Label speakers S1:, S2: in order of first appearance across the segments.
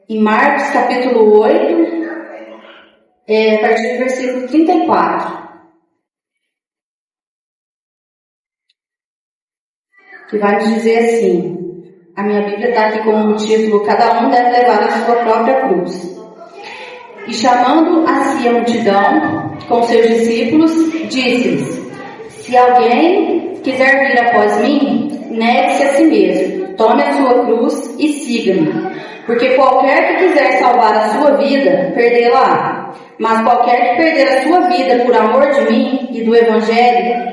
S1: em Marcos capítulo 8, a partir do versículo 34. Que vai nos dizer assim, a minha Bíblia está aqui como um título: cada um deve levar a sua própria cruz. E chamando a si a multidão com seus discípulos, disse-lhes: se alguém quiser vir após mim, negue-se a si mesmo, tome a sua cruz e siga-me. Porque qualquer que quiser salvar a sua vida, perdê-la-á. Mas qualquer que perder a sua vida por amor de mim e do Evangelho,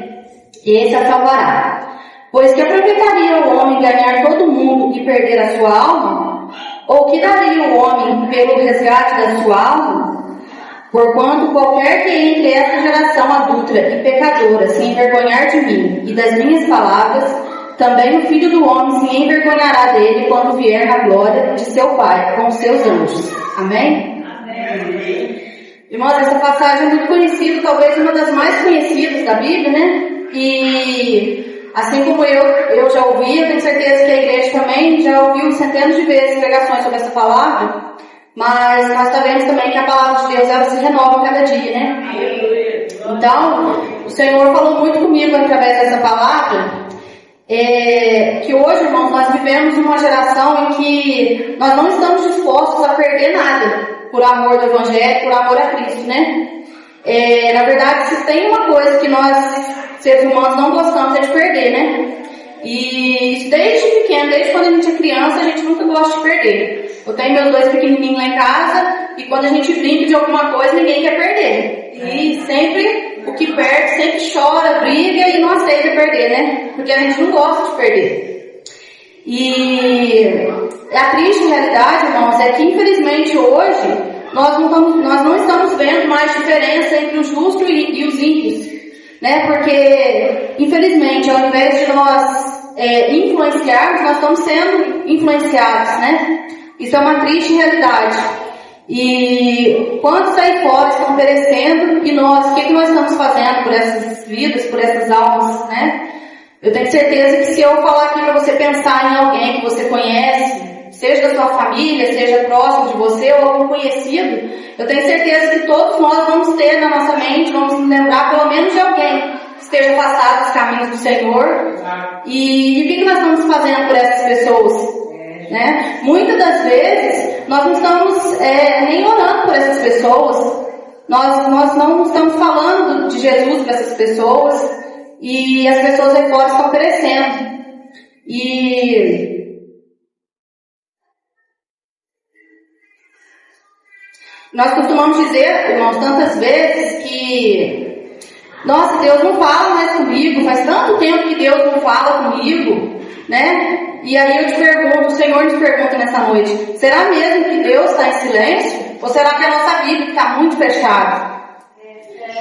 S1: esse a salvará. Pois que aproveitaria o homem ganhar todo mundo e perder a sua alma? Ou que daria o homem pelo resgate da sua alma? Porquanto qualquer que entre esta geração adúltera e pecadora se envergonhar de mim e das minhas palavras, também o Filho do Homem se envergonhará dele quando vier na glória de seu Pai com os seus anjos. Amém? Amém. Irmãos, essa passagem é muito conhecida, talvez uma das mais conhecidas da Bíblia, né? E assim como eu já ouvi, eu tenho certeza que a igreja também já ouviu centenas de vezes pregações sobre essa palavra, mas nós sabemos também que a palavra de Deus, ela se renova cada dia, né? Então, o Senhor falou muito comigo através dessa palavra, que hoje, irmãos, nós vivemos uma geração em que nós não estamos dispostos a perder nada por amor do Evangelho, por amor a Cristo, né? Na verdade, se tem uma coisa que nós, seres humanos, não gostamos, é de perder, né? E desde pequeno, desde quando a gente é criança, a gente nunca gosta de perder. Eu tenho meus 2 pequenininhos lá em casa, e quando a gente brinca de alguma coisa, ninguém quer perder. E sempre, o que perde, sempre chora, briga e não aceita perder, né? Porque a gente não gosta de perder. E a triste realidade, irmãos, é que infelizmente hoje, nós não estamos vendo mais diferença entre o justo e os ímpios. Né? Porque, infelizmente, ao invés de nós influenciarmos, nós estamos sendo influenciados, né? Isso é uma triste realidade. E quantos aí fora estão perecendo, e nós, o que nós estamos fazendo por essas vidas, por essas almas, né? Eu tenho certeza que se eu falar aqui para você pensar em alguém que você conhece, seja da sua família, seja próximo de você ou algum conhecido, eu tenho certeza que todos nós vamos ter na nossa mente, vamos nos lembrar pelo menos de alguém que esteja afastado dos caminhos do Senhor. E o que nós estamos fazendo por essas pessoas? Né? Muitas das vezes nós não estamos nem orando por essas pessoas, nós não estamos falando de Jesus para essas pessoas, e as pessoas aí fora estão perecendo. E nós costumamos dizer, irmãos, tantas vezes que, nossa, Deus não fala mais comigo, faz tanto tempo que Deus não fala comigo, né? E aí eu te pergunto, o Senhor nos pergunta nessa noite, será mesmo que Deus está em silêncio? Ou será que a nossa Bíblia está muito fechada?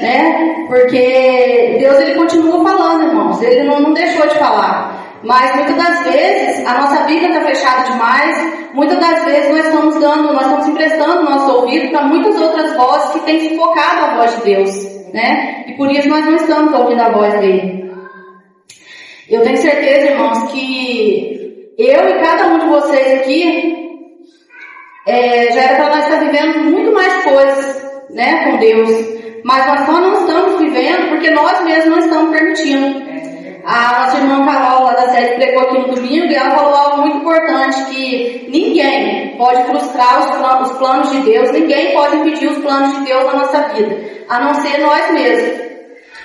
S1: Né? Porque Deus, Ele continua falando, irmãos, Ele não deixou de falar. Mas muitas das vezes a nossa Bíblia está fechada demais, muitas das vezes nós estamos emprestando o nosso ouvido para muitas outras vozes que têm sufocado a voz de Deus, né? E por isso nós não estamos ouvindo a voz dele. Eu tenho certeza, irmãos, que eu e cada um de vocês aqui já era para nós estar vivendo muito mais coisas, né, com Deus, mas nós só não estamos vivendo porque nós mesmos não estamos permitindo. A nossa irmã Carol, lá da série, pregou aqui no domingo, e ela falou algo muito importante, que ninguém pode frustrar os planos de Deus, ninguém pode impedir os planos de Deus na nossa vida, a não ser nós mesmos.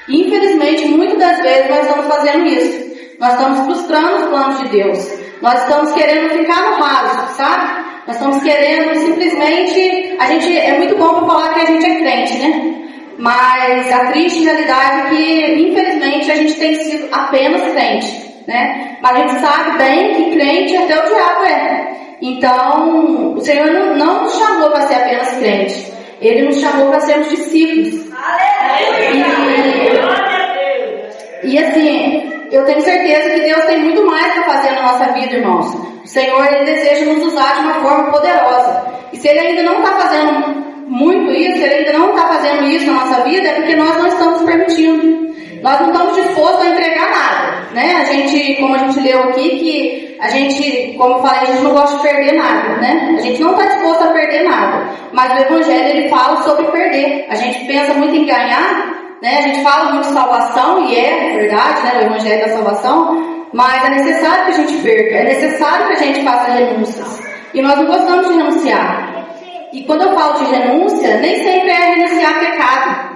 S1: E, infelizmente, muitas das vezes nós estamos fazendo isso. Nós estamos frustrando os planos de Deus. Nós estamos querendo ficar no raso, sabe? Nós estamos querendo simplesmente... É muito bom para falar que a gente é crente, né? Mas a triste realidade é que, infelizmente, a gente tem sido apenas crente, né? Mas a gente sabe bem que crente até o diabo é. Então, o Senhor não nos chamou para ser apenas crente. Ele nos chamou para sermos discípulos. E assim, eu tenho certeza que Deus tem muito mais para fazer na nossa vida, irmãos. O Senhor, Ele deseja nos usar de uma forma poderosa. E se Ele ainda não está fazendo muito isso, se Ele ainda não está fazendo isso na nossa vida, é porque nós não estamos permitindo. Nós não estamos dispostos a entregar nada, né? A gente, como a gente leu aqui, que a gente, como eu falei, a gente não gosta de perder nada, né? A gente não está disposto a perder nada. Mas o Evangelho, ele fala sobre perder. A gente pensa muito em ganhar, né? A gente fala muito de salvação, e é verdade, né? O Evangelho da salvação, mas é necessário que a gente perca, é necessário que a gente faça renúncias. E nós não gostamos de renunciar. E quando eu falo de renúncia, nem sempre é renunciar a pecado.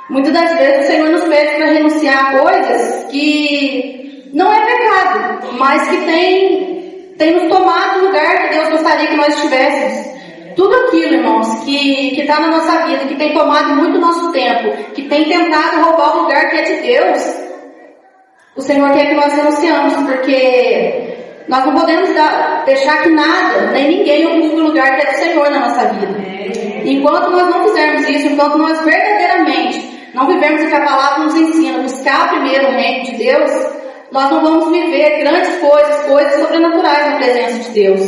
S1: Muitas das vezes o Senhor nos pede para renunciar a coisas que não é pecado, mas que tem nos tomado o lugar que Deus gostaria que nós estivéssemos. Tudo aquilo, irmãos, que está na nossa vida, que tem tomado muito nosso tempo, que tem tentado roubar o lugar que é de Deus, o Senhor quer que nós renunciamos, porque nós não podemos deixar que nada, nem ninguém ocupe o lugar que é do Senhor na nossa vida. Enquanto nós não fizermos isso, enquanto nós verdadeiramente não vivemos o que a palavra nos ensina, buscar primeiro o reino de Deus, nós não vamos viver grandes coisas sobrenaturais na presença de Deus.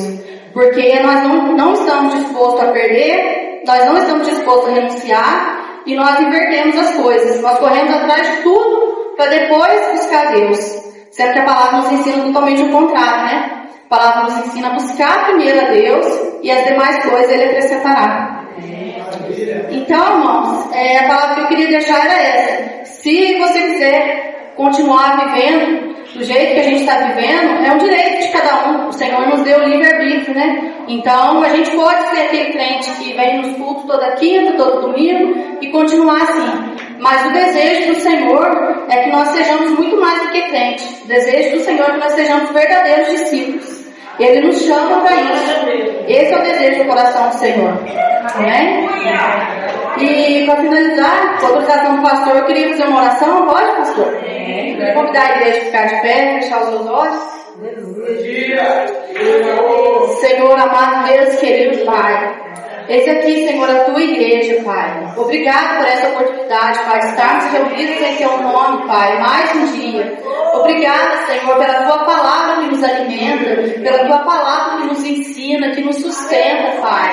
S1: Porque nós não estamos dispostos a perder, nós não estamos dispostos a renunciar, e nós invertemos as coisas. Nós corremos atrás de tudo para depois buscar Deus. Sendo que a palavra nos ensina totalmente o contrário, né? A palavra nos ensina a buscar primeiro a Deus, e as demais coisas Ele acrescentará. Então, irmãos, a palavra que eu queria deixar era essa. Se você quiser continuar vivendo do jeito que a gente está vivendo, é um direito de cada um. O Senhor nos deu o livre-arbítrio, né? Então, a gente pode ser aquele crente que vem nos cultos toda quinta, todo domingo, e continuar assim. Mas o desejo do Senhor é que nós sejamos muito mais do que crentes. O desejo do Senhor é que nós sejamos verdadeiros discípulos. Ele nos chama para isso. Esse é o desejo do coração do Senhor. Amém? E para finalizar, com a autorização do pastor, eu queria fazer uma oração. Pode, pastor? Eu queria convidar a igreja a ficar de pé, fechar os seus olhos. Senhor, amado Deus, querido Pai, esse aqui, Senhor, é a tua igreja, Pai. Obrigado por essa oportunidade, Pai, de estarmos reunidos em teu nome, Pai, mais um dia. Obrigada, Senhor, pela tua palavra que nos alimenta, pela tua palavra que nos ensina, que nos sustenta, Pai.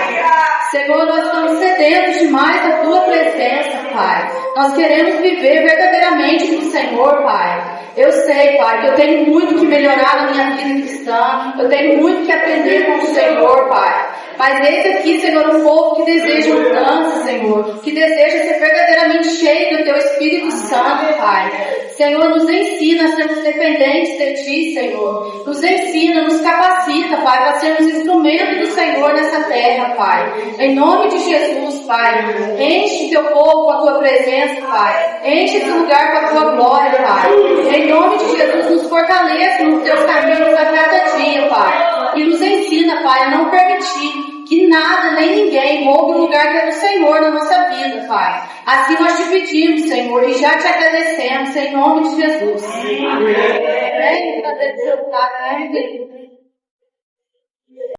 S1: Senhor, nós estamos sedentos demais da tua presença, Pai. Nós queremos viver verdadeiramente do Senhor, Pai. Eu sei, Pai, que eu tenho muito que melhorar na minha vida cristã. Eu tenho muito que aprender com o Senhor, Pai. Mas esse aqui, Senhor, é um povo que deseja mudança, Senhor. Que deseja ser verdadeiramente cheio do Teu Espírito Santo, Pai. Senhor, nos ensina a sermos dependentes de Ti, Senhor. Nos ensina, nos capacita, Pai, para sermos instrumentos do Senhor nessa terra, Pai. Em nome de Jesus, Pai. Enche Teu povo com a Tua presença, Pai. Enche esse lugar com a Tua glória, Pai. Em nome de Jesus, nos fortaleça nos Teus caminhos a cada dia, Pai. E nos ensina, Pai, a não permitir que nada nem ninguém roube o lugar que é do Senhor na nossa vida, Pai. Assim nós te pedimos, Senhor, e já te agradecemos em nome de Jesus. Amém. Amém.